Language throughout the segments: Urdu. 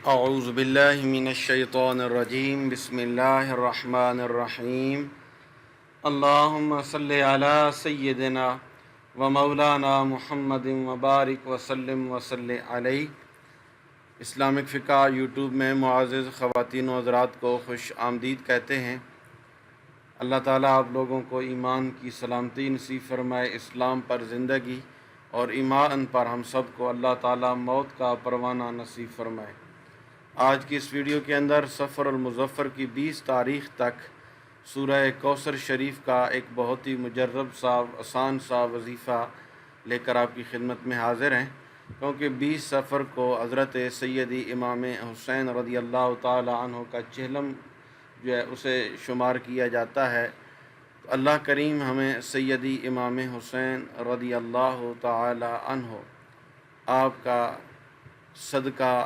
اعوذ باللہ من الشیطان الرجیم بسم اللہ الرحمن الرحیم اللہم صلی علی سیدنا و مولانا محمد وبارک وسلم وصلی علیہ۔ اسلامک فقہ یوٹیوب میں معزز خواتین و حضرات کو خوش آمدید کہتے ہیں۔ اللہ تعالیٰ آپ لوگوں کو ایمان کی سلامتی نصیب فرمائے، اسلام پر زندگی اور ایمان پر ہم سب کو اللہ تعالیٰ موت کا پروانہ نصیب فرمائے۔ آج کی اس ویڈیو کے اندر سفر المظفر کی 20 تاریخ تک سورہ کوثر شریف کا ایک بہت ہی مجرب سا آسان سا وظیفہ لے کر آپ کی خدمت میں حاضر ہیں، کیونکہ 20 سفر کو حضرت سیدی امام حسین رضی اللہ تعالی عنہ کا چہلم جو ہے اسے شمار کیا جاتا ہے۔ تو اللہ کریم ہمیں سیدی امام حسین رضی اللہ تعالی عنہ آپ کا صدقہ،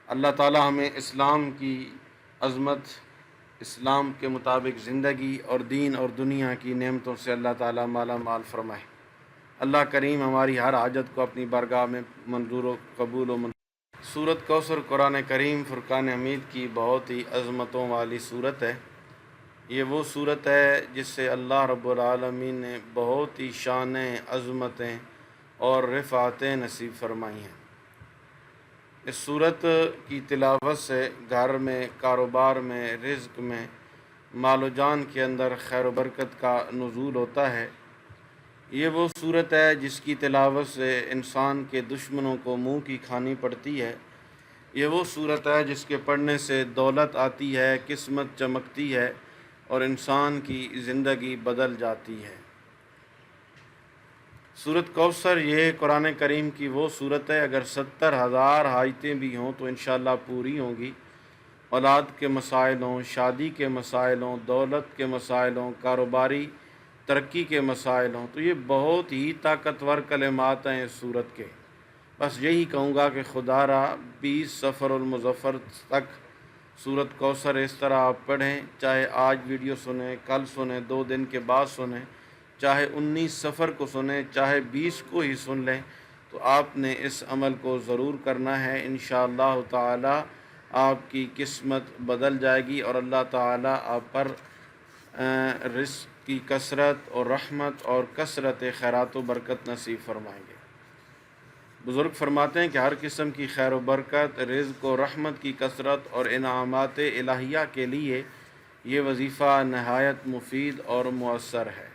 اللہ تعالی ہمیں اسلام کی عظمت، اسلام کے مطابق زندگی اور دین اور دنیا کی نعمتوں سے اللہ تعالی مالا مال فرمائے۔ اللہ کریم ہماری ہر حاجت کو اپنی بارگاہ میں منظور و قبول و سورۃ کوثر قرآن کریم فرقان حمید کی بہت ہی عظمتوں والی صورت ہے۔ یہ وہ صورت ہے جس سے اللہ رب العالمین نے بہت ہی شانیں، عظمتیں اور رفعتیں نصیب فرمائی ہیں۔ اس صورت کی تلاوت سے گھر میں، کاروبار میں، رزق میں، مال و جان کے اندر خیر و برکت کا نزول ہوتا ہے۔ یہ وہ صورت ہے جس کی تلاوت سے انسان کے دشمنوں کو منہ کی کھانی پڑتی ہے۔ یہ وہ صورت ہے جس کے پڑھنے سے دولت آتی ہے، قسمت چمکتی ہے اور انسان کی زندگی بدل جاتی ہے۔ سورۃ کوثر یہ قرآن کریم کی وہ صورت ہے، اگر 70,000 آیتیں بھی ہوں تو انشاءاللہ پوری ہوں گی۔ اولاد کے مسائل ہوں، شادی کے مسائل ہوں، دولت کے مسائل ہوں، کاروباری ترقی کے مسائل ہوں، تو یہ بہت ہی طاقتور کلمات ہیں اس صورت کے۔ بس یہی کہوں گا کہ خدا را 20 سفر المظفر تک سورۃ کوثر اس طرح آپ پڑھیں، چاہے آج ویڈیو سنیں، کل سنیں، 2 دن کے بعد سنیں، چاہے 19 سفر کو سنیں، چاہے 20 کو ہی سن لیں، تو آپ نے اس عمل کو ضرور کرنا ہے۔ انشاءاللہ تعالی آپ کی قسمت بدل جائے گی اور اللہ تعالی آپ پر رزق کی کثرت اور رحمت اور کثرت خیرات و برکت نصیب فرمائیں گے۔ بزرگ فرماتے ہیں کہ ہر قسم کی خیر و برکت، رزق و رحمت کی کثرت اور انعامات الہیہ کے لیے یہ وظیفہ نہایت مفید اور مؤثر ہے۔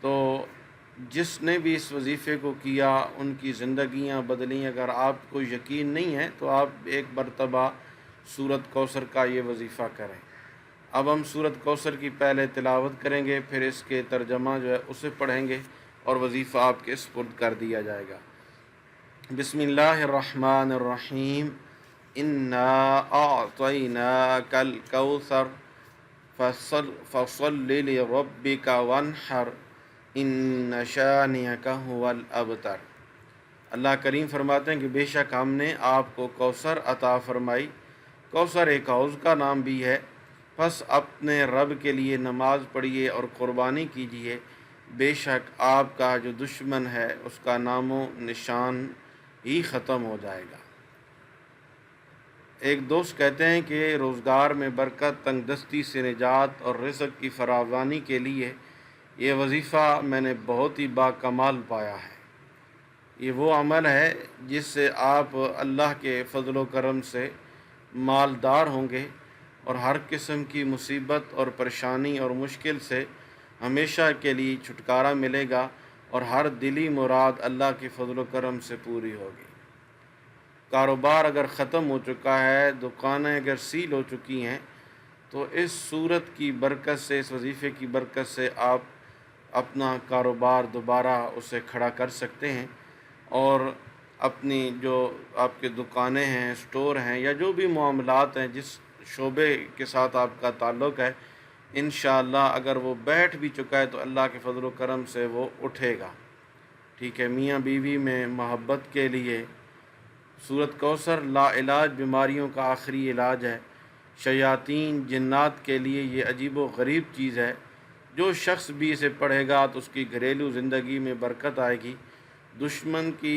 تو جس نے بھی اس وظیفے کو کیا ان کی زندگیاں بدلیں۔ اگر آپ کو یقین نہیں ہے تو آپ ایک مرتبہ سورۃ کوثر کا یہ وظیفہ کریں۔ اب ہم سورۃ کوثر کی پہلے تلاوت کریں گے، پھر اس کے ترجمہ جو ہے اسے پڑھیں گے اور وظیفہ آپ کے سپرد کر دیا جائے گا۔ بسم اللہ الرحمن الرحیم۔ انا اعطیناک الکوثر فصل لربک وانحر ان شانئک ھو الابتر۔ اللہ کریم فرماتے ہیں کہ بے شک ہم نے آپ کو کوثر عطا فرمائی۔ کوثر ایک حوض کا نام بھی ہے۔ پس اپنے رب کے لیے نماز پڑھیے اور قربانی کیجیے، بے شک آپ کا جو دشمن ہے اس کا نام و نشان ہی ختم ہو جائے گا۔ ایک دوست کہتے ہیں کہ روزگار میں برکت، تنگ دستی سے نجات اور رزق کی فراوانی کے لیے یہ وظیفہ میں نے بہت ہی باکمال پایا ہے۔ یہ وہ عمل ہے جس سے آپ اللہ کے فضل و کرم سے مالدار ہوں گے اور ہر قسم کی مصیبت اور پریشانی اور مشکل سے ہمیشہ کے لیے چھٹکارا ملے گا اور ہر دلی مراد اللہ کے فضل و کرم سے پوری ہوگی۔ کاروبار اگر ختم ہو چکا ہے، دکانیں اگر سیل ہو چکی ہیں، تو اس صورت کی برکت سے، اس وظیفے کی برکت سے آپ اپنا کاروبار دوبارہ اسے کھڑا کر سکتے ہیں اور اپنی جو آپ کے دکانیں ہیں، سٹور ہیں یا جو بھی معاملات ہیں، جس شعبے کے ساتھ آپ کا تعلق ہے، انشاءاللہ اگر وہ بیٹھ بھی چکا ہے تو اللہ کے فضل و کرم سے وہ اٹھے گا۔ ٹھیک ہے، میاں بیوی میں محبت کے لیے سورۃ کوثر لا علاج بیماریوں کا آخری علاج ہے۔ شیاطین جنات کے لیے یہ عجیب و غریب چیز ہے۔ جو شخص بھی اسے پڑھے گا تو اس کی گھریلو زندگی میں برکت آئے گی، دشمن کی